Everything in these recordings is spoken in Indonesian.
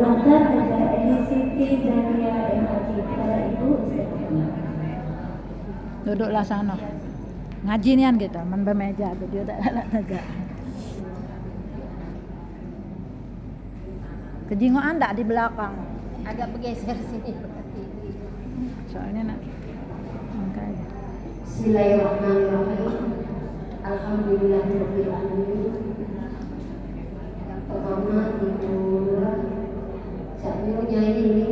daftar ada Edi Siti Zania MAG. Kalau Ibu Duduklah sana. Ngaji nian kita, men bemeja tu dia tak tegak. Kejingoan tak di belakang. Agak bergeser sini. Soalnya nak angkat. Bismillahirrahmanirrahim. Alhamdulillahirabbil alamin. Yang pertama Ibu Caknya ini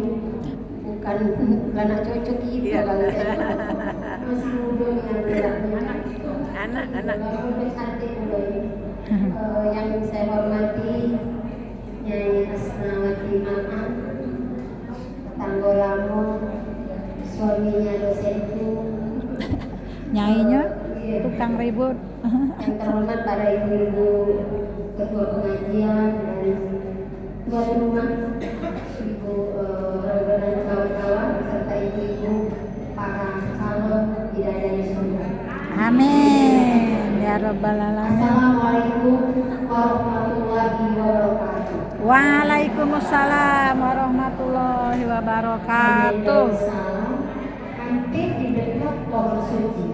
bukan anak cocok gitu kalau saya. Masih muda anak cantik yang saya hormati Nyai Asnawati Maman, Tanggolamo, suaminya dosenku, Nyainya tukang ribut. yang terhormat para ibu-ibu ketua pengajian dan tuan rumah, ibu dan kawan-kawan serta ibu-ibu para calon bidadari surga. Amin ya rabbal alamin. Assalamualaikum warahmatullahi wabarakatuh. Waalaikumsalam warahmatullahi wabarakatuh. Hampir di dekat pohon suci.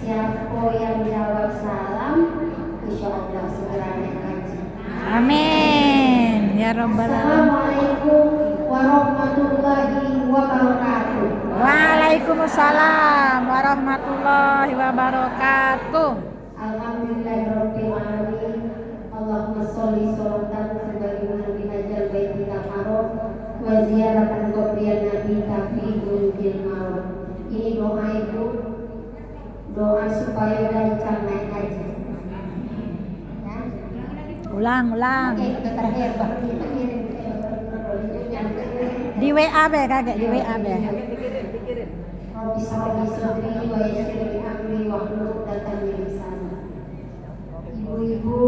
Siapa yang jawab salam, insya Allah segera naik haji. Amin ya rabbal alamin. Assalamualaikum warahmatullahi wabarakatuh. Waalaikumsalam warahmatullahi wabarakatuh. Alhamdulillahirabbil alamin. Allahumma sholli sholatan sebagaimana bihajal baitikal haram wa ziyaratan qabriyan nabika fi bulbil maut. Ini doa Ibu, doa supaya lancar naik haji. Ya. Ulang. Oke, itu terakhir baru kita kirim Di WA be kakek, di WA be. Rabbi shrah sadri wa yassir li amri wahlul 'uqdatam min lisani. Ibu-ibu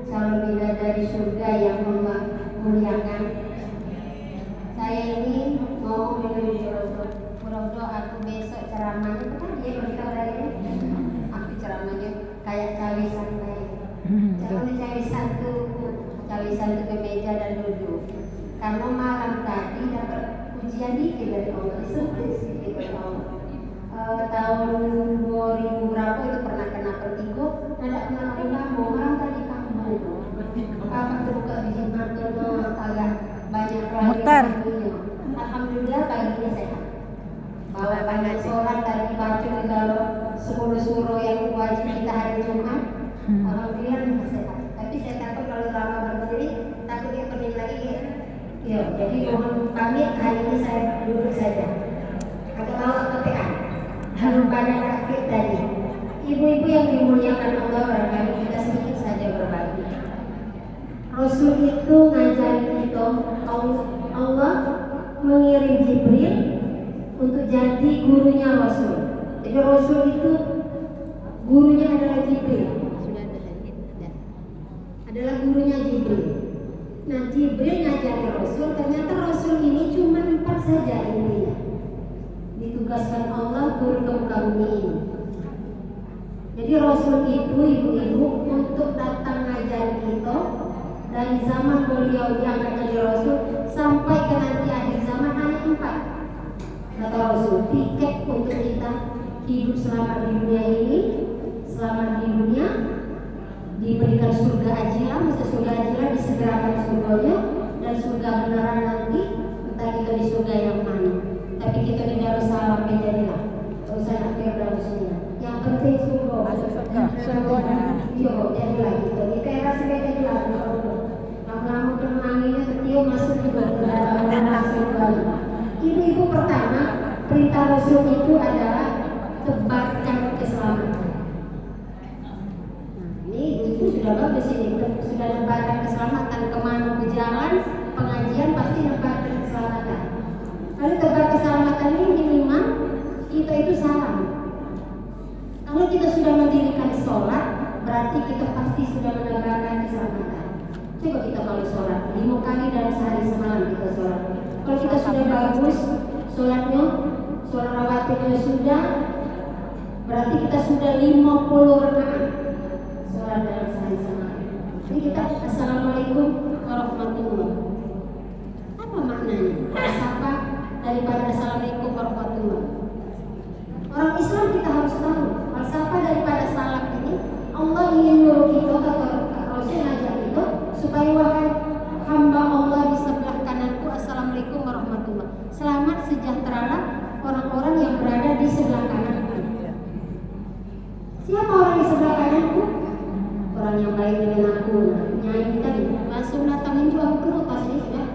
calon bidadari surga yang memuliakan, saya ini mau mudah-mudahan aku besok ceramahnya kan dia berkabarnya aku ceramahnya kayak cawisan kayak jangan cawisan tuh ke meja dan duduk karena malam tadi dapat ujian dikit dari Allah, disebut sedikit dari Allah. Tahun 2000 berapa itu pernah kena vertigo, ada kamu orang tadi kamu apa tuh buka biji mata agak banyak Mutar. Alhamdulillah pagi ini sehat. Bawa banyak sholat tadi baca kalau 10 surah yang wajib kita hari Jumat. Alhamdulillah sehat. Tapi saya takut kalau lama berdiri takut dia pening lagi ya. Ya, jadi mohon pamit hari ini saya duduk saja. Atau bawa kepean. Harus banyak aktif tadi. Ibu-ibu yang dimuliakan Allah, barangkali kita sedikit saja berbagi. Rasul itu ngajari kita, Allah mengirim Jibril untuk jadi gurunya Rasul. Jadi Rasul itu gurunya adalah Jibril. Adalah gurunya Jibril. Nah, Jibril ngajari Rasul, ternyata Rasul ini cuma 4 saja intinya. Ditugaskan Allah turun ke muka bumi ini. Jadi Rasul itu ibu-ibu untuk datang ngajari kita dari zaman beliau diangkat jadi Rasul sampai ke nanti akhir zaman hanya 4. Kata Rasul, tiket untuk kita hidup selamat di dunia ini, selamat di dunia, diberikan surga ajilan, bisa surga ajilan disegerakan surganya, dan surga beneran nanti entah kita di surga yang mana. Tapi kita di Darussalam jadilah. Urusan akhir Darussalam. Yang penting surga. Masuk surga. Iya, jadilah gitu. Kita rasa jadilah. Lama-lama kenanginya ketiup masuk juga ke dalam surga. Ibu-ibu pertama perintah Rasul itu adalah tebarkan keselamatan. Ini ibu sudah bagus ini, sudah tebarkan keselamatan, kemana berjalan pengajian pasti tebarkan keselamatan. Lalu tebar keselamatan ini minimal kita itu salam. Kalau kita sudah mendirikan sholat, berarti kita pasti sudah menebarkan keselamatan. Coba kita kalau sholat 5 kali dalam sehari semalam kita sholat. Kalau kita sudah bagus sholatnya, sholat rawatibnya sudah, berarti kita sudah 50 rakaat sholat dalam sehari semalam. Jadi kita assalamualaikum warahmatullahi wabarakatuh. daripada Assalamualaikum warahmatullahi. Orang Islam kita harus tahu falsafah daripada salam ini. Allah ingin nyuruh kita atau Rasul ngajak kita supaya wahai hamba Allah di sebelah kananku, Assalamualaikum warahmatullahi. Selamat sejahteralah orang-orang yang berada di sebelah kananku. Siapa orang di sebelah kananku? Orang yang baik dengan aku. Nyanyi tadi langsung datangin juga aku penuh tas ini sudah.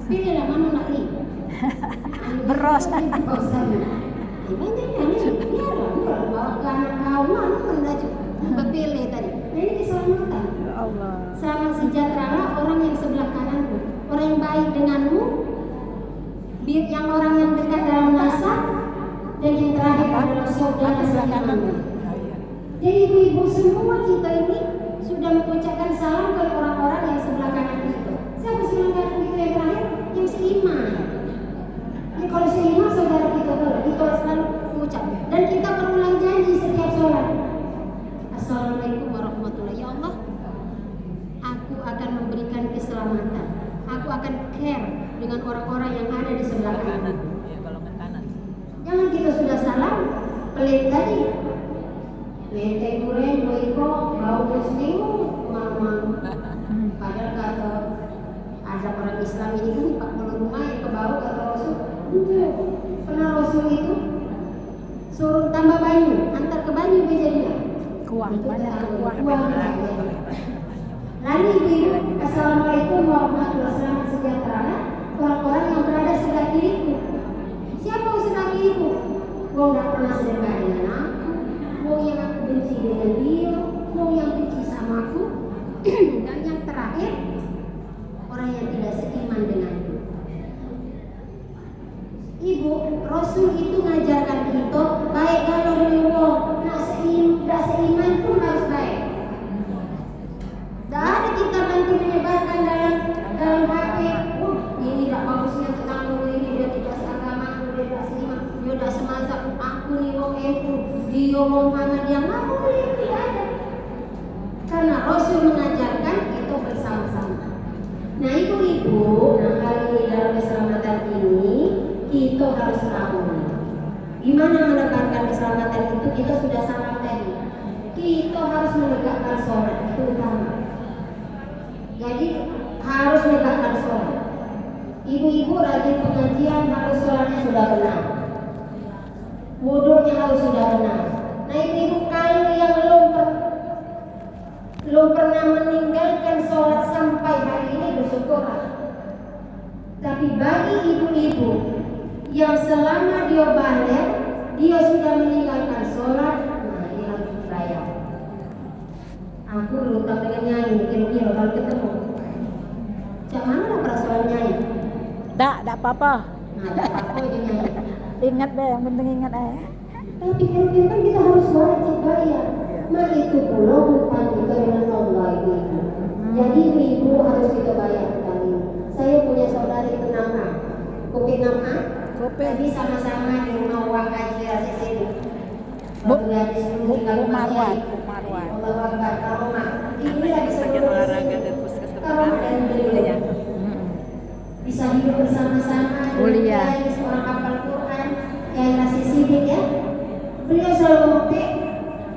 Pilihlah mana nak ni. Beros. Banyak nyanyi. Biarlah bawa ke anak kau mana mendaju. Berpilih tadi. Nah, ini keselamatan. Ya Allah. Selamat sejahteralah orang yang sebelah kananmu. Orang yang baik denganmu. Yang orang yang dekat dalam nasab. Dan yang terakhir adalah saudara seimanmu. Jadi ibu-ibu semua kita ini sudah mengucapkan salam ke orang-orang yang sebelah kanan itu. Siapa sebelah kanan itu yang terakhir? Yang seiman. Jadi kalau seiman saudara kita selalu mengucap. Dan kita berulang janji setiap sholat. Assalamualaikum warahmatullahi. Ya Allah, aku akan memberikan keselamatan. Aku akan care dengan orang-orang yang ada di sebelah kanan. Jangan kita sudah salam, pelit tadi. Lente duren, boiko, bau kesning, malu-malu. Padahal kata ada orang Islam ini kan 40 rumah yang ke bau kata Rasul. Pernah Rasul itu suruh tambah banyu, antar ke banyu jadilah. Kuah, banyak kuah. Lalu ibu, Assalamualaikum warahmatullahi wabarakatuh. Sejahtera orang-orang yang berada sebelah kiriku. Siapa sebelah kiriku? Wong tidak pernah sedekah dengan aku. Wong yang aku benci dengan dia, wong yang benci sama aku, dan yang terakhir orang yang tidak seiman denganku. Ibu, Rasul itu ngajarkan kita baik kalau dari wong nak seiman pun harus baik. Tak ada kita nanti menyebarkan dalam HP, ini tak bagusnya tentang ini dia tidak seagama, dia tidak seiman, dia tidak semazhab. Aku ni wong NU, dia wong Muhammadiyah, aku boleh tidak ada. Karena Rasul mengajarkan itu bersama-sama. Nah ibu-ibu, kali ini dalam keselamatan ini kita harus tahu. Gimana menegakkan keselamatan itu? Kita sudah salam tadi. Kita harus menegakkan sholat, itu utama. Jadi harus menegakkan sholat. Ibu-ibu rajin pengajian, harus sholatnya sudah benar. Wudhunya harus sudah benar. Nah ibu-ibu kalau yang belum pernah meninggalkan sholat sampai hari ini bersyukurlah. Tapi bagi ibu-ibu yang selama dia balik, dia sudah meninggalkan sholat, nah dia harus dibayar. Aku berutang dengan nyanyi, kira-kira kalau ketemu. Macam mana lah perasaan nyanyi? Tak apa-apa. Nah, tak apa dia nyanyi. Ingat deh, yang penting ingat Tapi kira-kira kan kita harus wajib bayar. Nah itu pula hutang kita dengan Allah ini. Jadi ibu harus kita bayar hutang ini. Saya punya saudari itu nama Kopi nama. Tadi sama-sama di rumah uang kaji rasa sini. Bu Marwan. Allah Akbar, Karomah. Ini lagi sebagian olahraga dan puskesmas. Karomah dan beliau. Bisa hidup bersama-sama. Kuliah. Seorang hafal Quran yang kasih sidik ya. Beliau selalu kopi.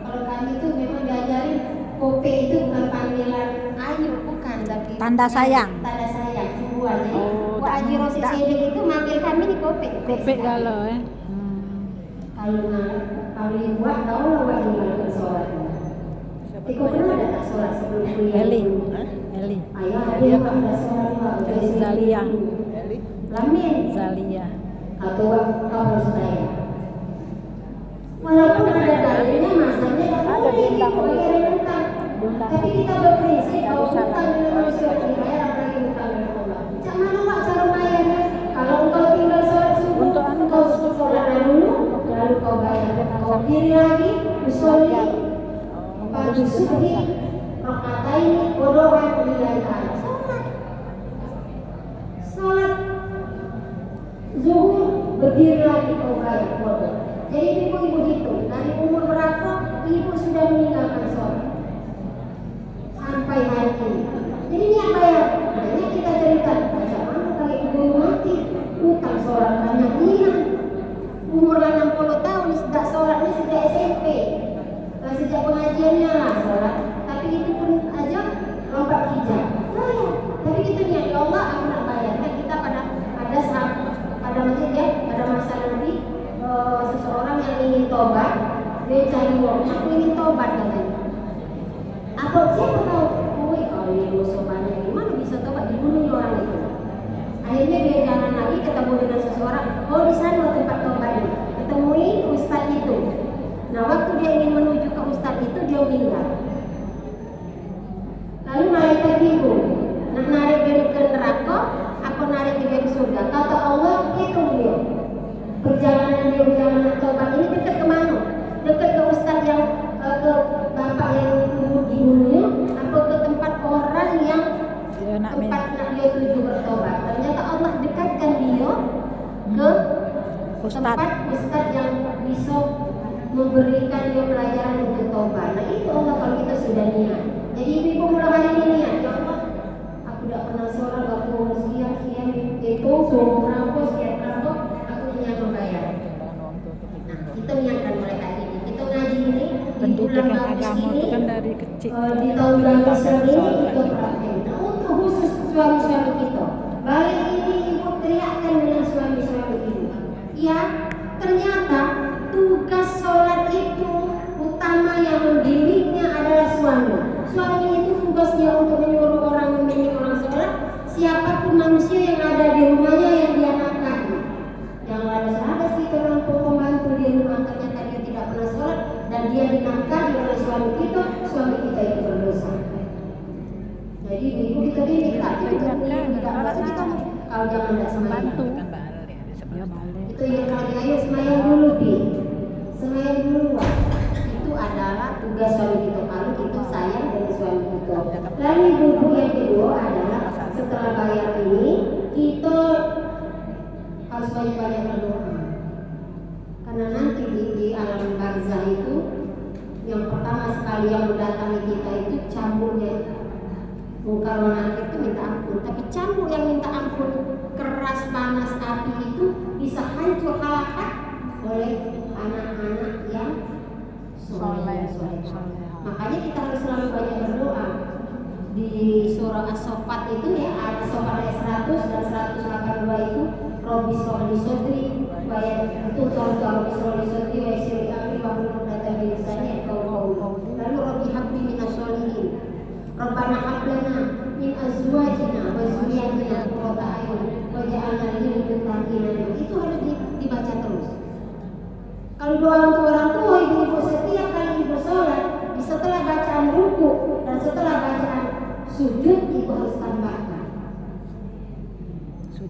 Kalau kami itu memang diajarin kopi itu bukan panggilan ayu, bukan, tapi Tanda sayang. Tanda sayang, hubungan. Oh, Wah Haji Rosi Sidik itu manggil kami di kopi. Kopi galau ya. Kalau dibuat tahu lah wak dimakan sholat. Tiko pernah ada tak sholat sebelum kuliah? Eli. Ayah dia ada sholat wak. Zalia. Lamin. Zalia. Atau wak kau harus bayar. Walaupun ada dalilnya masanya Ada diundang. tapi kita berprinsip kalau hutang dengan manusia dibayar apalagi hutang dengan Allah. Macam mana wak cara bayarnya? Kalau engkau tinggal sholat subuh, Untuk engkau sholat dulu, lalu kau bayar. Kau diri lagi, usolli, pagi subuhi, rakaataini, kodohan, lillahi ta'ala. Sholat zuhur, berdiri lagi kau bayar kodoh. Jadi ibu-ibu hitung, dari umur berapa ibu sudah meninggalkan sholat sampai hari ini. Jadi niat bayar, hanya kita cerita macam mana kalau ibu mati utang sholat banyak ini dia cari uang, aku ingin tobat katanya. Apa siapa tahu? Woi, kalau ini dosa banyak, gimana bisa tobat? Dibunuh orang itu. Akhirnya dia jalan lagi ketemu dengan seseorang. Oh, di sana tempat tobatnya. Ketemui ustadz itu. Nah, waktu dia ingin menuju ke ustadz itu, dia meninggal. Lalu malaikat bingung, nak narik dia ke neraka, aku narik dia ke surga. Kata Allah, hitung dia. Perjalanan tobat ini dekat kemana? Dekat ke ustadz yang ke bapak yang dibunuhnya, atau ke tempat orang yang tempat nak dia tuju bertobat. Ternyata Allah dekatkan dia ke tempat ustadz yang bisa memberikan dia pelajaran untuk tobat. Nah itu Allah kalau kita sudah niat. Jadi ibu mulai hari ini niat, ya Allah, aku tidak pernah sholat waktu sekian itu suruh berapa sekian berapa, aku niat membayar. Nah kita niatkan mulai hari ini. Kita ngaji ini di bulan Agustus ini kan dari kecil. Di tahun Agustus ini kita praktek. Nah untuk khusus suami-suami kita, balik ini ibu teriakkan dengan suami-suami ini. Ya ternyata tugas sholat itu utama yang membimbingnya adalah suami. Suami itu tugasnya untuk menyuruh orang membimbing orang sholat. Siapapun manusia yang ada di rumahnya yang dia nafkahi. Yang ada kita mampu membantu di rumah ternyata dia tidak pernah sholat dan dia dinafkahi oleh suami kita itu berdosa. Jadi ibu kita didik tak tidak merasa kita kalau jangan tidak sembantu. Itu yang kali ayo semayang dulu bi, semayang dulu Wak. Itu adalah tugas suami kita kalau kita sayang dengan suami kita. Lalu ibu yang kedua adalah setelah bayar ini kita harus banyak-banyak berdoa. Karena nanti di alam barzah itu yang pertama sekali yang mendatangi kita itu cambuknya. Mungkar wanakir itu minta ampun, tapi cambuk yang minta ampun keras panas api itu bisa hancur halakat oleh anak-anak yang soleh. Makanya kita harus selalu banyak berdoa. Di surah As-Saffat itu ya ada Saffat ayat 100 dan 182 itu Robbi sholli sodri itu contoh Robbi sholli sodri wa yassir amri wa hlul 'uqdatam min lisani yafqahu qawli. Lalu Robbi habli minas sholihin Rabbana hablana min azwajina wa dzurriyyatina qurrata a'yun waj'alna lil muttaqina. Itu harus dibaca terus. Kalau doa untuk orang tua ibu setiap kali ibu sholat, setelah bacaan ruku dan setelah bacaan sujud ibu harus tambahkan.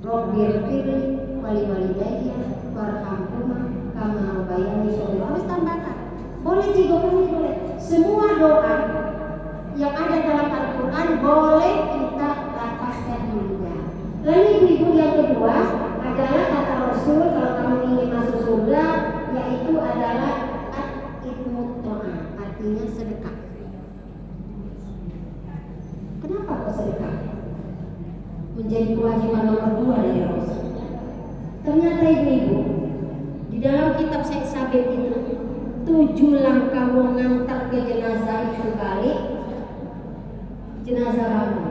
Rabbirfirli wali walidayya warhamhuma kama rabbayani shaghira. Harus tambahkan. Boleh juga boleh. Semua doa yang ada dalam Al-Quran boleh kita lafazkan juga. Lalu ibu yang kedua adalah kata Rasul kalau kamu ingin masuk surga, yaitu adalah at-itmut ta'ah, artinya sedekah. Kenapa kok sedekah? Menjadi kewajiban nomor 2 dari Rasul. Ternyata ibu-ibu di dalam kitab Syekh Sabit itu 7 langkah mengantar ke jenazah itu balik. Jenazah bangun,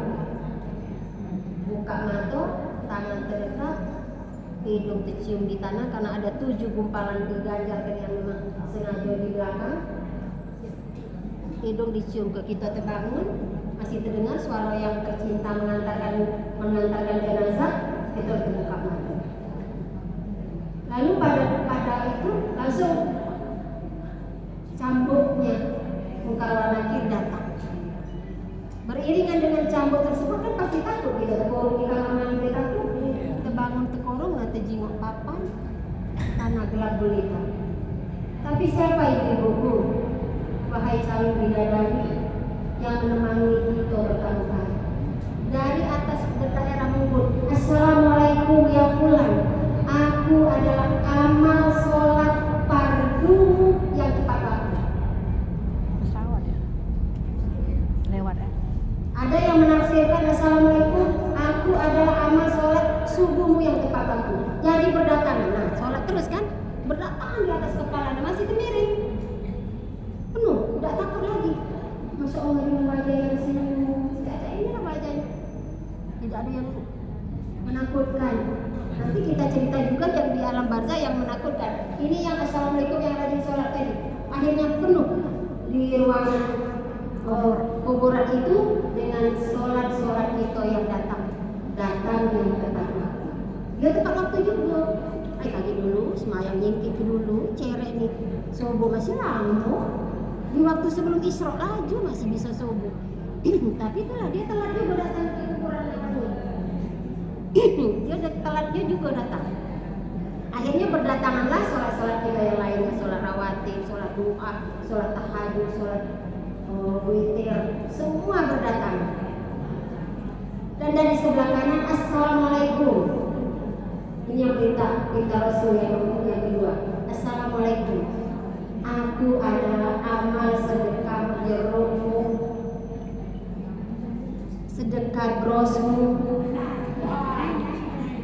buka mata, tangan terdekat, hidung tercium di tanah karena ada 7 gumpalan diganjarkan yang memang sengaja di belakang. Hidung dicium ke kita terbangun, masih terdengar suara yang tercinta mengantarkan jenazah, kita terbuka mata. Lalu pada itu langsung cambuknya Mungkar wa Nakir datang. Beriringan dengan cambuk tersebut kan pasti takut kita terkurung di kamar mandi takut. Terbangun terkurung nanti jingok papan tanah gelap gulita. Tapi siapa ibu-ibuku? Wahai calon bidadari yang menemani kita bertahun-tahun. Dari atas daerah Ubud, Assalamualaikum ya fulan. Aku adalah amal sholat fardu yang tepat waktu. Pesawat ya. Lewat ya. Ada yang menafsirkan Assalamualaikum, aku adalah amal sholat subuhmu yang tepat waktu. Jadi berdatangan, nah sholat terus kan, berdatangan di atas kepala, masih kemiring, penuh, tidak takut lagi. Masya Allah ini wajah yang senyum, tidak ada ini lah wajahnya, tidak ada yang menakutkan. Nanti kita cerita juga yang di alam barzah yang menakutkan. Ini yang Assalamualaikum yang rajin sholat tadi. akhirnya penuh di ruangan kuburan itu dengan sholat kita yang datang yang tepat waktu. Dia tepat waktu juga. Pagi dulu, semayang nyingkit dulu, cerek nih. Subuh masih lama. Di waktu sebelum Isra laju masih bisa subuh. Tapi dia telat juga datang ke kuburan lagi. Dia telatnya juga datang. Akhirnya berdatanganlah sholat kita yang lainnya, sholat rawatib, sholat duha, sholat tahajud, sholat witir, semua berdatangan. Dan dari sebelah kanan, assalamualaikum. Ini yang perintah Rasul yang kedua. Assalamualaikum. Aku adalah amal sedekah jerukmu, sedekah brosmu,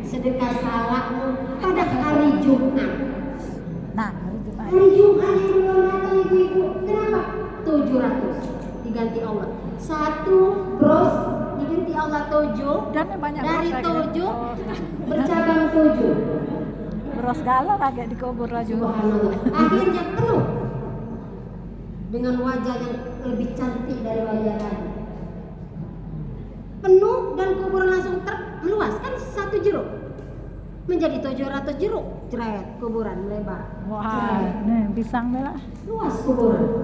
sedekah salakmu pada hari Jumat. Nah, Hari Jumat yang belum datang ibu-ibu. Kenapa? 700 diganti Allah. 1 bros diganti Allah 7. dan banyak Dari bros lagi. 7 bercabang 7. Bros galau kaget dikubur aja. Subhanallah. Akhirnya penuh dengan wajah yang lebih cantik dari wajah tadi. Penuh dan kuburan langsung meluas kan 1 jeruk menjadi 700 jeruk. Jeret kuburan melebar. Wah, nih pisang lah. Luas kuburan.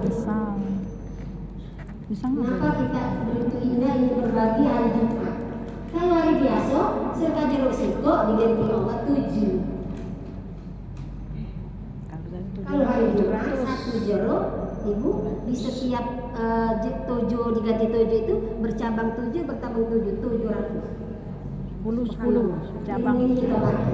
Pisang Kenapa kita begitu indah ini berbagi hari Jumat? Kalau hari biasa, sedekah jeruk siko diganti Allah 7. Kalau hari Jumat 1 jeruk, ibu di setiap 7 diganti 7 itu bercabang 7 bertambah 7 700. 10 cabang. Ini kita pakai.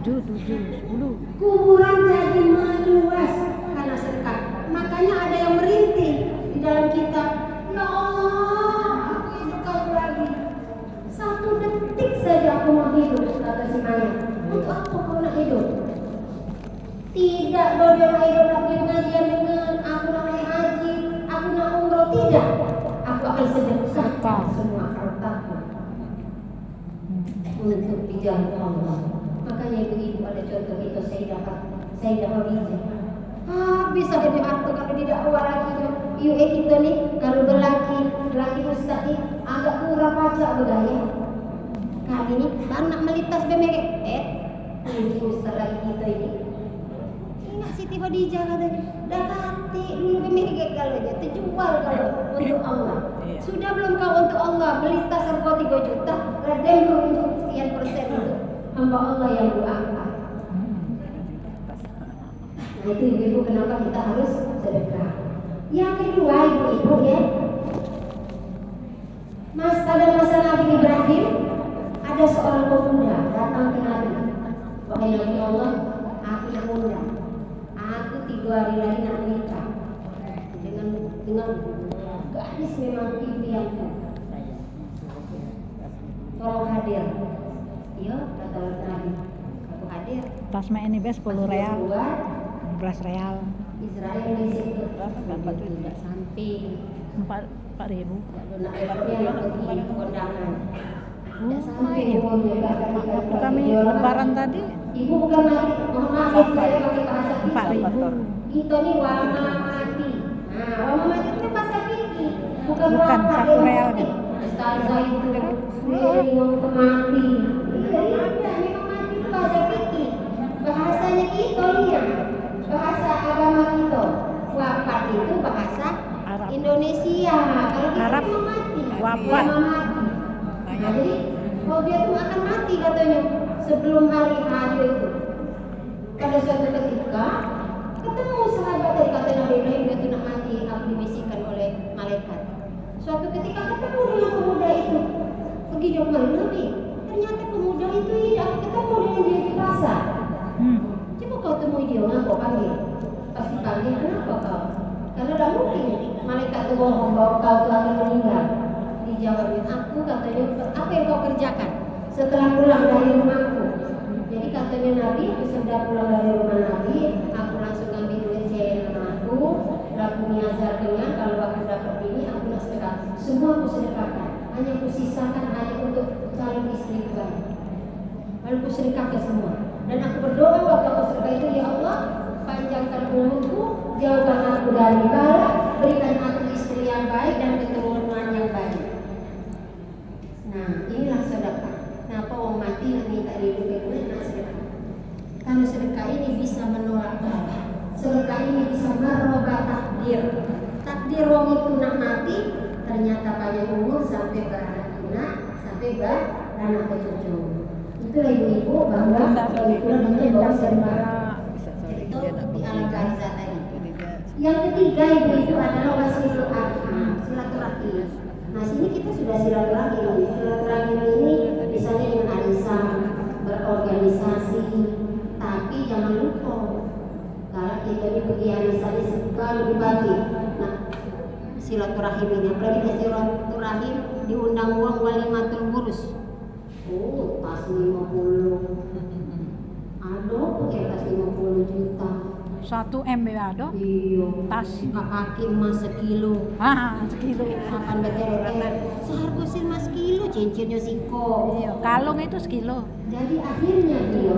7 10. Kuburan jadi meluas karena sedekah. Makanya ada yang merintih di dalam kita. Ya Allah, aku hidup kau lagi. 1 detik saja aku mau hidup, kata si Maya. Untuk apa kau nak hidup? Tidak, bahwa dia nak hidup lagi pengajian dengan aku nak naik haji, aku nak umroh. Tidak, aku akan sedekahkan semua hartaku untuk di jalan Allah. Makanya ibu-ibu ada contoh itu saya dapat Khadijah. Bisa lebih harta kalau tidak awal lagi kita nih kalau laki ustaz ni agak kurang pajak budaya. Kali ini baru nak melintas bemerek ini ustaz lagi kita ini. Ingat Siti Khadijah katanya, dakati dulu bemerek kalau dia terjual kalau untuk Allah. Sudah belum kau untuk Allah melintas harga 3 juta, redem untuk sekian persen itu hamba Allah yang berangkat. Nah itu ibu kenapa kita harus sedekah. Yang kedua ibu ya, pada masa Nabi Ibrahim ada seorang pemuda datang ke Nabi. Wahai Nabi Allah, aku nak muda, aku 3 hari lagi nak menikah dengan gadis memang impianku. Tolong hadir. Iya kata Nabi, aku hadir. Tasma ini 10 real. 15 real. Israel di situ Berapa tuh? tidak sampai 4.000. nak airnya pergi kondangan. Tidak sampai Iya. Waktu kami lebaran tadi Ibu bukan mati, mohon maaf saya pakai bahasa 4.000. Itu nih wama mati. Nah, wama mati itu bahasa fikih, bukan 1 real gitu. Ustazah itu ngomong ke mati. Iya, memang mati itu bahasa fikih. Bahasanya kita lihat. Bahasa agama kita. Wafat itu bahasa Arab. Indonesia. Kalau kita Arab, memang mati. wafat. Wama mati. Nah, jadi kalau dia tuh akan mati katanya sebelum hari itu. Pada suatu ketika ketemu sahabat dari kata Nabi Ibrahim dia tuh nak mati, aku dibisikkan oleh malaikat. Suatu ketika ketemu dengan pemuda itu, pergi jauh kemana Nabi? Ternyata pemuda itu tidak ketemu dengan dia di pasar. Coba kau temui dia, ngapa panggil? Pas dipanggil, kenapa kau? Karena tidak mungkin malaikat itu bohong bahwa kau telah akan meninggal. Dijawabin, aku katanya, apa yang kau kerjakan setelah pulang dari rumahku? Jadi katanya Nabi, sudah pulang dari rumah Nabi, aku langsung ambil duit cewek aku, aku niazarnya kalau aku dapat ini, aku nak sedekah. Semua aku sedekahkan, hanya aku sisakan hanya untuk calon istri baik. Lalu aku sedekahkan semua. Dan aku berdoa waktu aku sedekah itu, ya Allah, panjangkan umurku jauhkan aku dari bala, berikan aku istri yang baik dan keturunan yang baik. Nah, inilah sedekah. Kenapa orang mati minta dihidupkan? Nah, sedekah. Karena sedekah ini bisa menolak bala. Sedekah ini bisa merubah takdir. Takdir orang itu nak mati, ternyata panjang umur sampai beranak, sampai beranak cucu. Itulah ibu-ibu bahwa itulah bahwa sedekah itu di alam barzah tadi. Yang ketiga ibu-ibu adalah wasilul arham, silaturahim. Nah, sini kita sudah silaturahim. Silaturahim ini misalnya dengan arisan, berorganisasi, tapi jangan lupa kalau kita ini pergi arisan selalu dibagi. Nah, silaturahim ini, apalagi silaturahim diundang uang walimatul urus. Oh, tas 50. Aduh, pakai tas 50 juta. 1 M ya ada? Iya. Tas. Kak Hakim mas sekilo. Sekilo. Akan betul-betul. Seharga sih mas kilo, cincinnya siko. Iya, kalung itu sekilo. Jadi akhirnya dia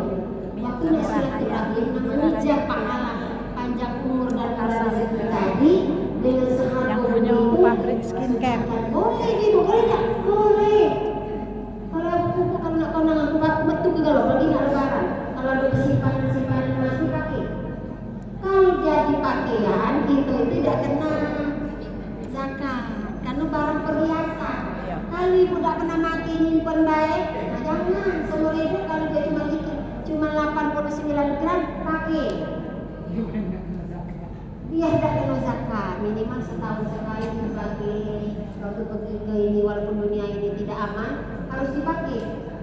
waktu silaturahim mengejar pahala, panjang umur dan rezeki tadi dengan seharga Yang punya pabrik skincare. Boleh ibu, boleh tak? Boleh. Kalau nak kau nangan aku betul ke galau, lagi nak lebaran. Kalau ada simpanan emas dipakai. Kalau jadi pakaian itu tidak kena zakat karena barang perhiasan. Kalau ibu tidak kena mati nyimpen baik, nah jangan seumur hidup kalau dia cuma 89 gram pakai. Dia tidak kena zakat, minimal setahun sekali dipakai. Waktu pergi ke ini walaupun dunia ini tidak aman harus dipakai.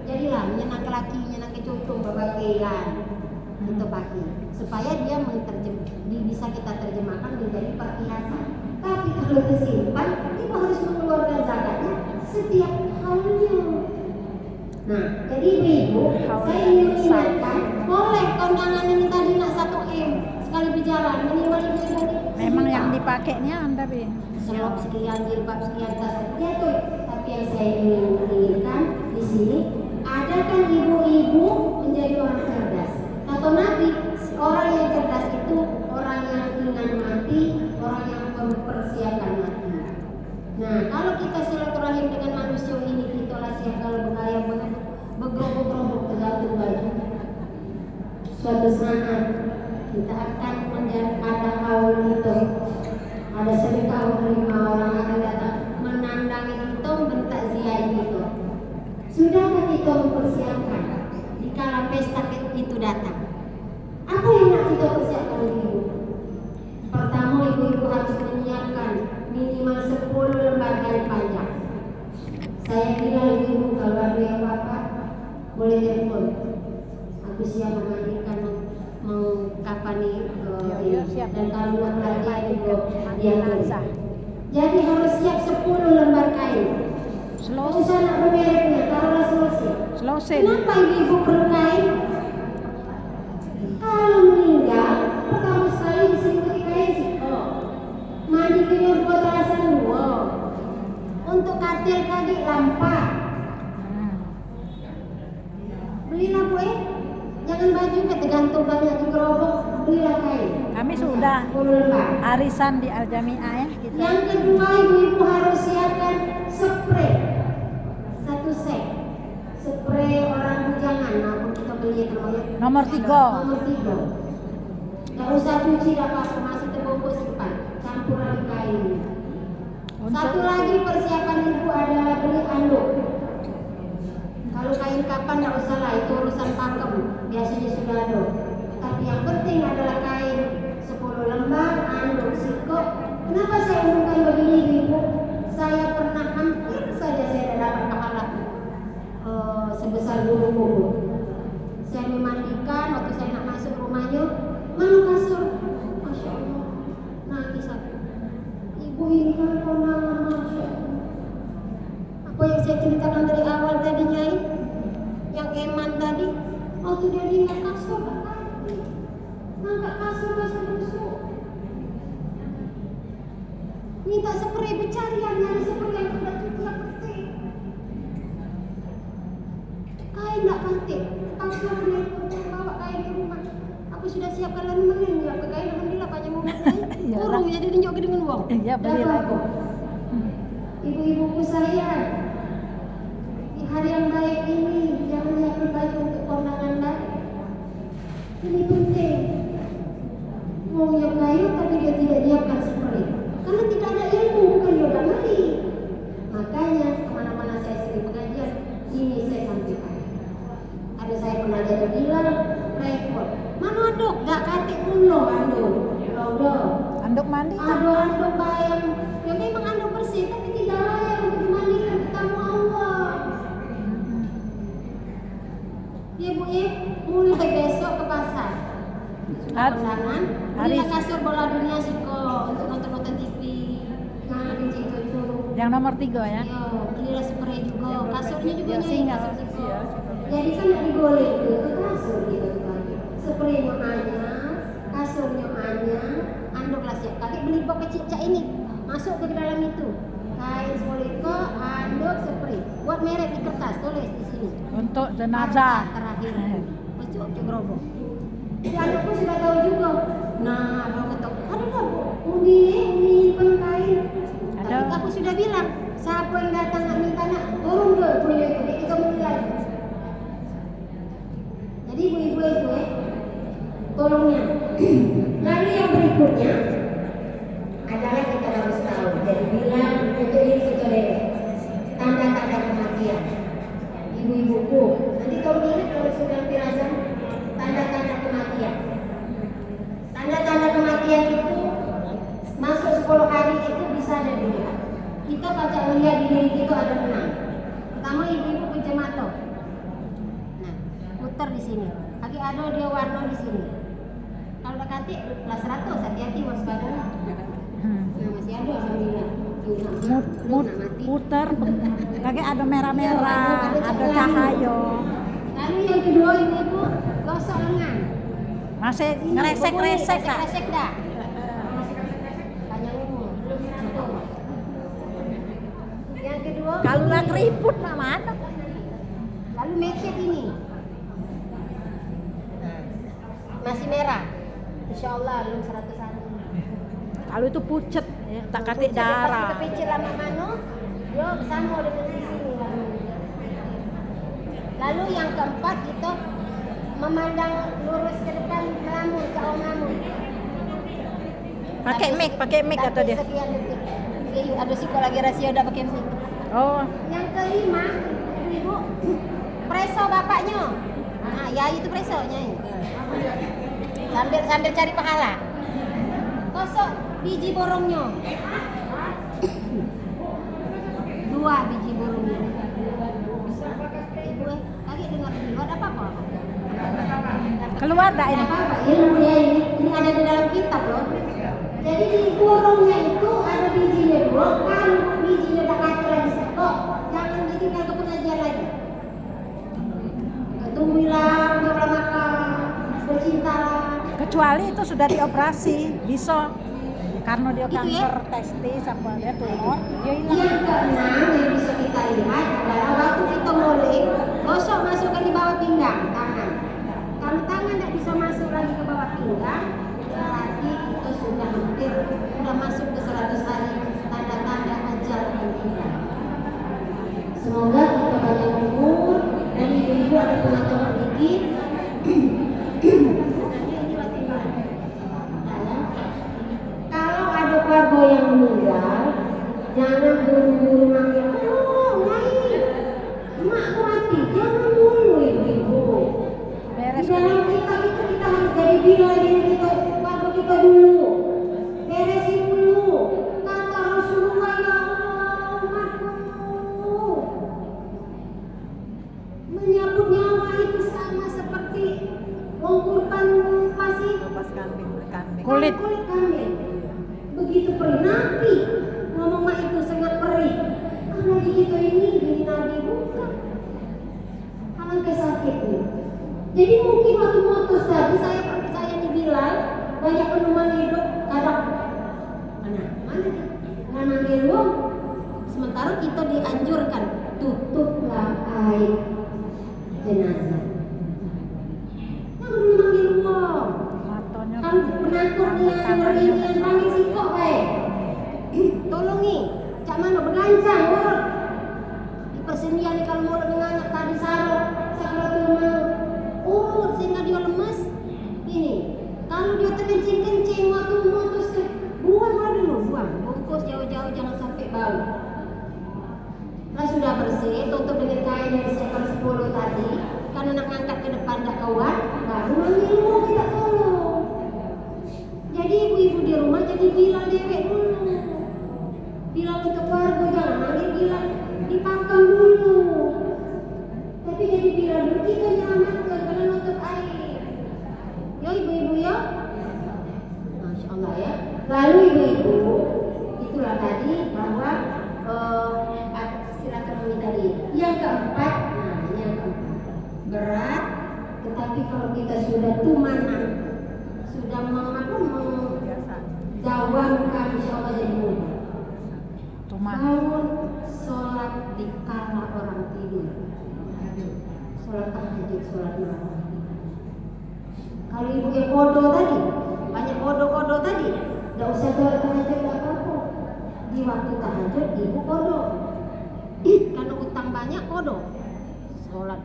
Jadilah nyenang ke laki, nyenang ke cucu berpakaian. Itu pakai supaya dia bisa kita terjemahkan menjadi perhiasan. Tapi kalau disimpan, kita harus mengeluarkan zakatnya setiap tahunnya. Nah, jadi ibu, saya ingin ingatkan, boleh kondangan ini tadi nak 1 M sekali berjalan minimal ibu. Memang yang dipakainya tapi selop sekian, jilbab sekian, tas sekian tuh. Tapi yang saya inginkan di sini, ada kan ibu-ibu menjadi orang cerdas. Atau Nabi, orang yang cerdas itu orang yang ingin mati, orang yang mempersiapkan mati. Nah, kalau kita silaturahim dengan manusia ini, kita lah siap kalau bergaya bergerobok-gerobok tergantung baju. Suatu saat kita akan menjadi ada haul itu, ada sedekah menerima orang akan datang menandangi kita, mentakziah itu. Sudahkah kita mempersiapkan di kala pesta itu datang? Apa yang nak kita persiapkan ibu? Pertama, ibu-ibu harus menyiapkan minimal 10 lembar kain panjang. Saya bilang ibu kalau ada yang bapak boleh telepon. Aku siap memandikan, mengkafani dan kalau lagi ibu dia jadi harus siap 10 lembar kain. Tidak usah nak bermereknya, taruhlah selesai. Kenapa ibu perlu kain? Kalau meninggal, pertama sekali diselimuti kain sih. Mandi kena buat rasa dua. Untuk katil kaki lampak. Belilah kue. Jangan baju tergantung banyak di gerobak. Belilah kain. kami sudah arisan di Al-Jami'ah ya kita. Yang kedua, ibu-ibu harus siapkan spray. 1 set. Spray orang bujangan. Nah, kita beli namanya. Nomor 3. Nomor 3. Gak usah cuci, dapat masih terbungkus simpan. Campur di kain. Satu lagi persiapan ibu adalah beli anduk. Kalau kain kapan gak usah lah, itu urusan pakem. Biasanya sudah ada. Tapi yang penting adalah kain 10 lembar, anduk, sikok. Kenapa saya umumkan begini ibu? Saya pernah hampir saja saya dapat pahala sebesar bulu-bulu. Saya memandikan waktu saya nak masuk rumahnya, mana kasur? Masya Allah, nangis aku. Ibu ini kan kondangan, Masya Allah. Apa yang saya ceritakan dari awal tadi Nyai, yang eman tadi, waktu dia tinggal kasur, ngangkat kasur busuk. Minta spray bercarian, nyari spray yang sudah cuci yang bersih. Kain tak kantik, kasur dia bawa kain ke rumah. Aku sudah siapkan lalu menengah ke kain, alhamdulillah banyak momen. Iya lah. Kurung jadi ninjok dengan uang. Iya beli lagi. Ibu-ibuku saya, di hari yang baik ini jangan nyiapin baju untuk kondangan baik. Ini penting. Mau nyiap kayu tapi dia tidak nyiapkan spray. Karena tidak ada ilmu, bukan yoga mati. Makanya kemana-mana saya sering pengajian, ini saya sampaikan. Ada saya pernah jadi bilang, repot. Mana anduk? Gak katik ulo anduk. Lodo. Anduk mandi kan? Anduk bayang. Ya memang anduk bersih tapi tidak layak untuk dimandikan ketemu Allah. Ya Bu mulai besok ke pasar. Kondangan, belilah kasur bola dunia Siko untuk nonton TV. Nah, benci itu. Yang nomor 3 ya. Yo, belilah spray juga, kasurnya juga Biar nyai, singgah. kasur Siko. Iya. Jadi kan nggak digoleng ke kasur gitu kan. Spraynya hanya, kasurnya hanya, anduklah siap kali beli box kecil cak ini masuk ke dalam itu. Kain soliko, anduk, spray. Buat merek di kertas, tulis di sini. Untuk jenazah. Terakhir. Masuk ke gerobak. Jadi anakku sudah tahu juga. Nah, kalau ketok, ada tak Bu? Umi kain. Ada. Tapi aku sudah bilang, siapa yang datang nak minta nak, turun ke punya itu, kita mulai. Jadi ibu-ibu itu tolongnya. Lalu yang berikutnya adalah kita harus tahu. Jadi bilang untuk diri saudara, tanda-tanda kematian. Ibu-ibuku, nanti kalau ingat kalau sudah firasat, tanda-tanda kematian. Tanda-tanda kematian itu masuk 10 hari itu bisa ada dilihat. Kita baca melihat di diri kita ada 6. Pertama ibu-ibu pencemato. Nah, putar di sini. Lagi ada dia warna di sini. Kalau udah kantik kelas 100, hati-hati waspada. Nah, masih ada 9. Puter, lagi ada merah-merah, ada cahaya. Lalu yang kedua ibu gosok lengan. Masih ngeresek-resek lah. Resek dah. Panjang umur. Yang kedua. Kalau lah keriput nak mana? Lalu mecet ini. Masih merah. Insya Allah belum 100 hari. Kalau itu pucet, ya, tak katik darah. Pas kita picit lama mano, yo bersama dengan di sini. Lalu yang keempat kita memandang lurus ke depan melamun, jauh melamun. Pakai mic kata dia. Sekian detik. Oke, ada sih kalau lagi rahasia udah pakai mic. Oh, Yang kelima, ibu preso bapaknya. Nah, ya itu presonya ini. Sambil cari pahala. Kosok biji borongnya. 2 biji borongnya. Ibu lagi dengar di luar apa-apa? keluar dah ini. Apa-apa, ilmu ya ini ada di dalam kitab loh. Jadi di borongnya itu ada bijinya 2. Kalau bijinya udah kacau lagi satu, jangan ditinggal ke pengajian lagi. Tunggulah, udah makan, bercintalah. Kecuali itu sudah dioperasi, bisa. Karena dia Gitu ya? kanker testis apa dia tumor, dia hilang. Yang keenam yang bisa kita lihat adalah waktu kita molek, gosok masukkan di bawah pinggang tangan. Kalau tangan tidak bisa masuk lagi ke bawah pinggang, berarti kita sudah hampir sudah masuk ke 100 hari tanda-tanda ajal akan tiba. Semoga kita banyak umur dan ibu-ibu ada pengetahuan dikit. Kalau ada keluarga yang meninggal, jangan buru-buru manggil, oh Nyai, emakku mati, jangan dulu ibu-ibu. Beres Di dalam kita itu kita harus jadi bila diri kita, keluarga kita dulu. Beresin dulu. Kata Rasulullah, ya Allah, umatku. Menyambut nyawa itu sama seperti mengkurban pasir. kulit. Kulit kambing. Begitu perih Nabi ngomong mak itu sangat perih. Karena di kita ini dari Nabi bukan. Alangkah sakitnya. Jadi mungkin waktu motos tadi saya dibilang banyak penumpang hidup kadang mana manggil wong. Sementara kita dianjurkan tutuplah aib jenazah. Jangan manggil wong. Matonya Kan penakutnya ngeri yang panggil si dirancang orang. Di persendian kalau mau dengan tadi sarung sakratul maut. Urut sehingga dia lemas. Ini kalau dia terkencing-kencing waktu mutus buang dulu, buang. Bungkus jauh-jauh jangan sampai bau. Nah sudah bersih, tutup dengan kain yang seekor 10 tadi. Karena nak ngangkat ke depan dah kawan, baru manggil kita tolong. Jadi ibu-ibu di rumah jadi Bilal dewek dulu. Bilal untuk warga jangan manggil Bilal dipakam dulu. Tapi jadi Bilal dulu kita nyelamatkan karena nutup air. Ya ibu-ibu ya. Masya Allah ya. Lalu ibu-ibu itulah tadi bahwa silaturahmi tadi. Yang keempat, nah ini yang keempat berat, tetapi kalau kita sudah tumanah, sudah mengdawamkan insya Allah jadi mudah. Bangun sholat di kala orang tidur, sholat tahajud, sholat malam. Kalau ibu yang kodo tadi, banyak kodo tadi, tidak usah sholat tahajud apa-apa. Di waktu tahajud ibu kodo, karena utang banyak kodo. Sholat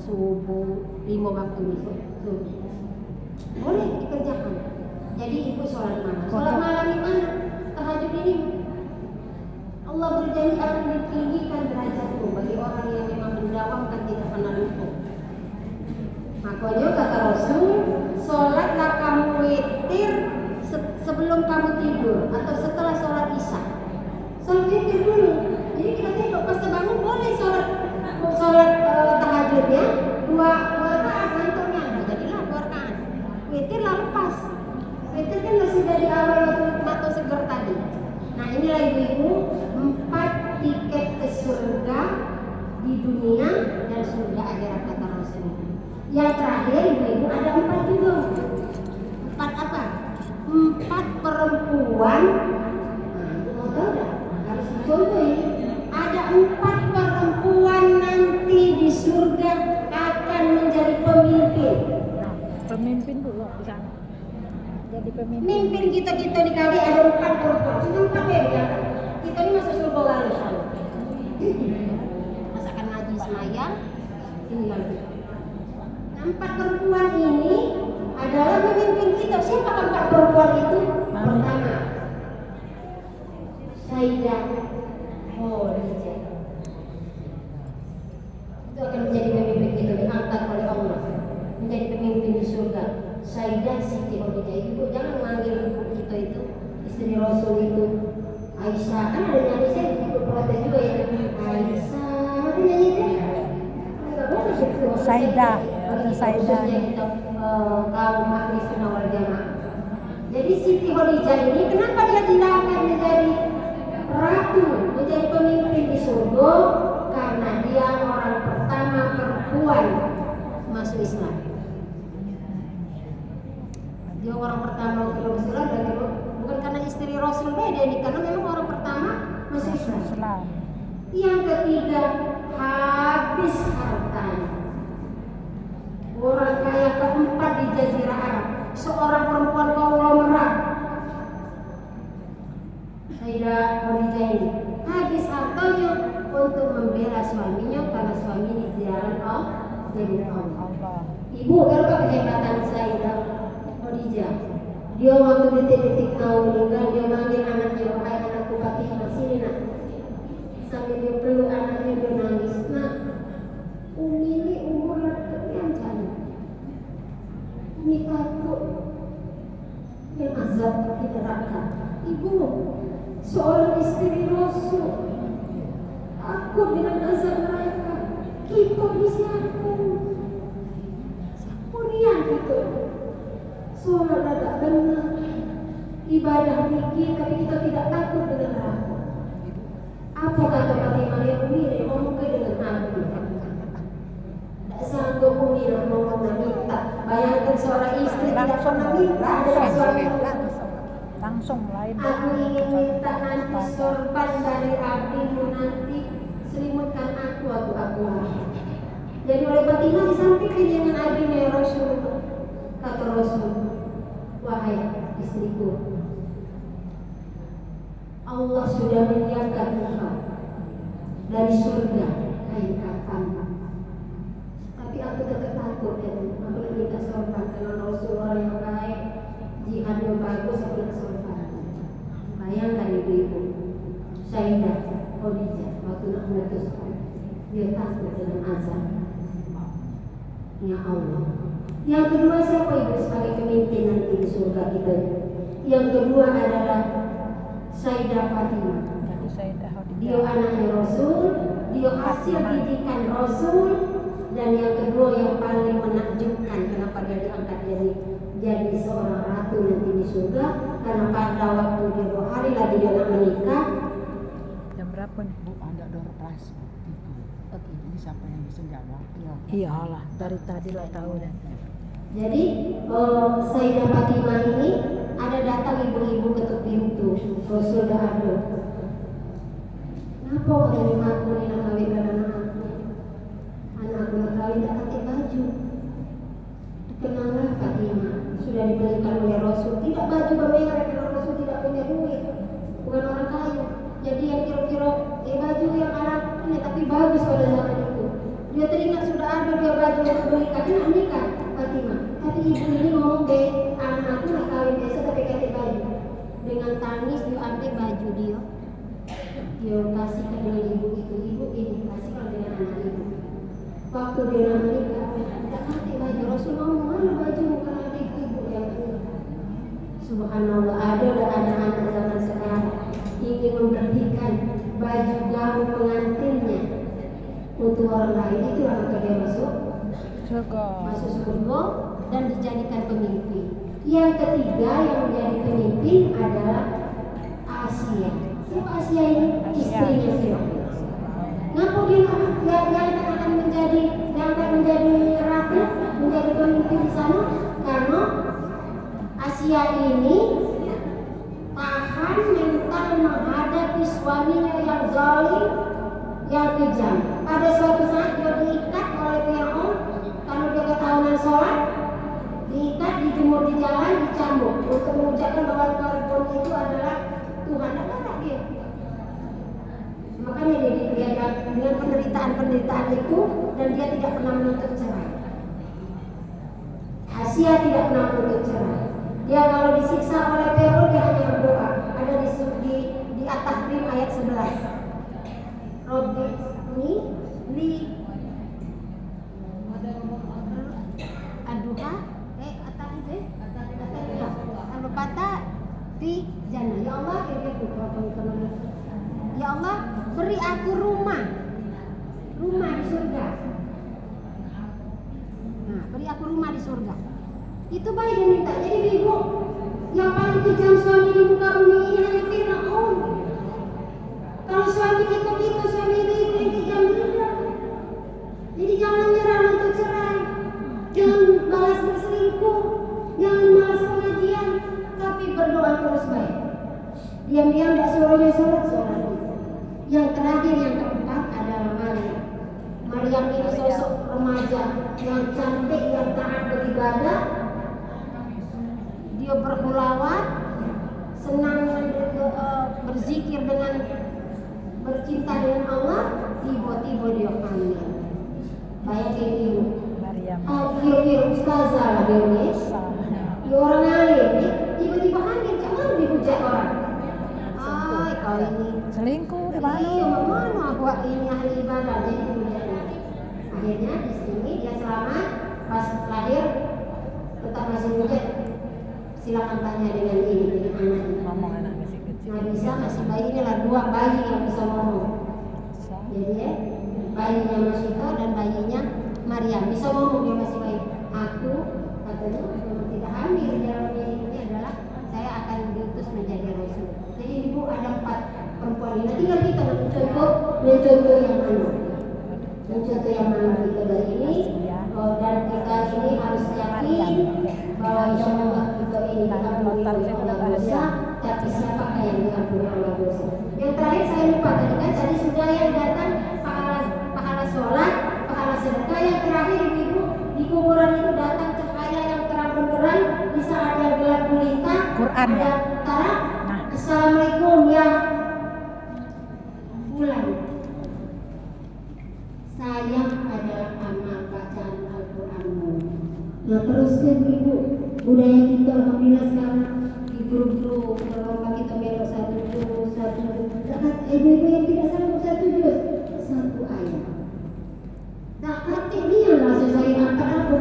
subuh 5 waktu subuh boleh dikerjakan. Jadi ibu sholat malam. Sholat malam di mana? Tahajud ini Allah berjanji akan ditinggikan derajatmu bagi orang yang memang mendawamkan tidak pernah lupa. Makanya kata Rasul, sholatlah kamu witir sebelum kamu tidur atau setelah sholat isya. Sholat witir dulu. Jadi kita tidur pas terbangun boleh sholat tahajudnya 2 rakaat ngantuknya. Jadilah 2 rakaat. Witirlah lepas. Witir kan masih dari awal waktu mata seger tadi. Nah inilah ibu-ibu 4 tiket ke surga di dunia dan surga akhirat kata Rasul. Yang terakhir ibu-ibu ada 4 juga. 4 apa? 4 perempuan. Nah itu mau tahu dah? Harus dicontoh ini. Ada 4 perempuan nanti di surga akan menjadi pemimpin. Nah, pemimpin dulu di sana. Jadi pemimpin. Mimpin kita dikali ada 4 perempuan. Cuma 4 ya. Kita ini masuk surga kali sana. Masakan ngaji semayang. Tinggal. 4 perempuan ini adalah pemimpin kita. Siapa 4 perempuan itu? Pertama, Sayyidah Khadijah. Itu akan menjadi pemimpin kita, diangkat oleh Allah menjadi pemimpin di surga. Sayyidah Siti Khadijah. Ibu jangan manggil ibu kita itu istri Rasul itu Aisyah. Kan ada nyanyi, saya ikut protes juga ya. Aisyah, ada nyanyi kan? Sayyidah. Khususnya kita kaum ahli sunnah wal jamaah. Jadi Siti Khadijah ini kenapa dia tidak akan menjadi ratu, menjadi pemimpin di surga? Karena dia orang pertama perempuan masuk Islam. Dia orang pertama masuk Islam dan bukan karena istri Rasul beda ini, karena memang orang pertama masuk Islam. Yang ketiga, habis hartanya. Orang kaya keempat di Jazirah Arab, seorang perempuan konglomerat. Sayyidah Khadijah ini habis hartanya untuk membela suaminya karena suaminya di jalan Allah. Ibu berapa kehebatan Sayyidah Khadijah? Dia waktu detik-detik mau meninggal, dia manggil anaknya, wahai anakku Fatimah, sini nak. Sambil dia peluk anaknya, dia nangis. Nak, Umi ini umur yang jauh. Umi takut yang azab di neraka. Ibu, seorang istri Rasul, takut dengan azab neraka. Kita bisa Sampunian kita. Sholat tidak benar, ibadah dikit, tapi kita tidak takut dengan neraka. Apa kata Fatimah yang Umi ngomong dengan aku? Tak sanggup Umi ngomong minta. Bayangkan seorang istri tidak pernah minta dari suami. Langsung lain. Aku ingin minta nanti sorban dari abdimu nanti, selimutkan aku waktu aku lahir. Jadi oleh Fatimah disampaikan dengan abdinya Rasul. Kata Rasul, wahai istriku, Allah sudah menyiapkan engkau dari surga kain kafan. Tapi aku tetap takut ya, aku nak minta sorban karena Rasulullah yang baik, jihadnya bagus, aku nak sorban. Bayangkan ibu-ibu, Sayyidah Khadijah waktu nak memutuskan, dia takut dengan azab. Ya Allah. Yang kedua siapa ibu sebagai pemimpin nanti di surga kita? Yang kedua adalah Sayyidah Fatimah. Dia anaknya Rasul, dia hasil didikan Rasul, dan yang kedua yang paling menakjubkan kenapa dia diangkat jadi seorang ratu nanti di surga, karena pada waktu dia 2 hari lagi dia nak menikah. Jam berapa nih? Bu, ada door prize itu. Oke. Ini siapa yang bisa jawab? Ya. Iyalah, dari tadi lo tahu dan. Jadi Sayyidah Fatimah ini ada datang ibu-ibu ketuk pintu, Rasul dah ada. Kenapa orang aku ni nak kahwin dengan anak aku nak kahwin tak pakai baju. Kenanglah Fatimah, sudah dibelikan oleh Rasul. Tidak baju bermerek karena Rasul tidak punya duit, bukan orang kaya. Jadi yang kira-kira baju yang ala ini tapi bagus pada zaman itu. Dia teringat sudah ada dia baju yang dibelikan, dia nak nikah Fatimah. Tapi ibu ini ngomong anak aku nak kahwin biasa tapi pakai baju. Dengan tangis dia ambil baju dia kasihkan dengan ibu itu, ibu ini kasihkan dengan anak ibu. Waktu dia nak menikah, tak pakai baju. Rasul ngomong mana baju bukan adik ibu yang ini. Subhanallah, ada anak-anak zaman sekarang ingin memberikan baju gaun pengantinnya untuk orang lain. Itu maka dia masuk surga dan dijadikan pemimpin. Yang ketiga yang menjadi pemimpin adalah Asia. Siapa Asia ini? Istrinya Fir'aun. Kenapa dia akan menjadi ratu, menjadi pemimpin di sana? Karena Asia ini tahan mental menghadapi suaminya yang zalim, yang kejam. Pada suatu saat dia diikat oleh Fir'aun karena dia ketahuan sholat, diikat, dijemur di jalan, dicambuk untuk mengucapkan bahwa Fir'aun itu adalah Tuhan. Dia. Makanya dia dengan penderitaan itu dan dia tidak pernah menuntut cerai. Asia tidak pernah menuntut cerai. Dia kalau disiksa oleh Fir'aun dia hanya berdoa. Ada di atas Rim ayat 11. Robbi li aduha atas itu al-bata fi jannah. Ya Allah, ya Allah, beri aku rumah di surga. Nah, beri aku rumah di surga. Itu baik dia minta. Jadi ibu, yang paling kejam suami di muka bumi ini hanya Fir'aun. Kalau suami kita suami ibu yang kejam juga. Jadi jangan menyerah untuk cerai, jangan balas berselingkuh, jangan malas pengajian, tapi berdoa terus baik. Diam-diam tidak suruhnya sholat. Yang terakhir yang keempat adalah Maryam. Maryam ini sosok remaja yang cantik, yang taat beribadah. Dia berkhulawat, senang berzikir dengan bercinta dengan Allah. Tiba-tiba dia hamil. Bayangin ibu. Kira-kira ustazah lah dia ni. Dia orang alim ni. Tiba-tiba hamil, macam mana dihujat orang? Kau ini selingkuh di mana? Iya, mana buat ini ahli ibadah jadi dihujat. Akhirnya di sini dia selamat, pas lahir tetap masih hujat. Silakan tanya dengan anak ini. Ngomong anak masih kecil. Nah bisa masih bayi ini lah 2 bayi yang bisa ngomong. Jadi bayinya Masyita dan bayinya Maryam bisa ngomong, dia masih bayi. Aku katanya memang tidak hamil dalam ini adalah saya akan diutus menjadi rasul. Jadi ibu ada 4 perempuan ini. Tinggal kita mencontoh yang mana? Mencontoh yang mana kita dari ini? Dan kita ini harus yakin bahwa insya Allah kita ini diampuni oleh Allah dosa. Tapi siapakah yang diampuni Allah dosa? Yang terakhir saya lupa tadi sudah yang datang pahala sholat, pahala sedekah. Yang terakhir ibu di kuburan itu datang cahaya yang terang benderang di saat yang gelap gulita. Quran ya. Assalamualaikum ya bulan. budaya kita alhamdulillah sekarang di grup-grup kalau kita belok satu juz dekat ibu-ibu yang tidak sanggup satu juz satu ayat tak hati dia lah saya angkat aku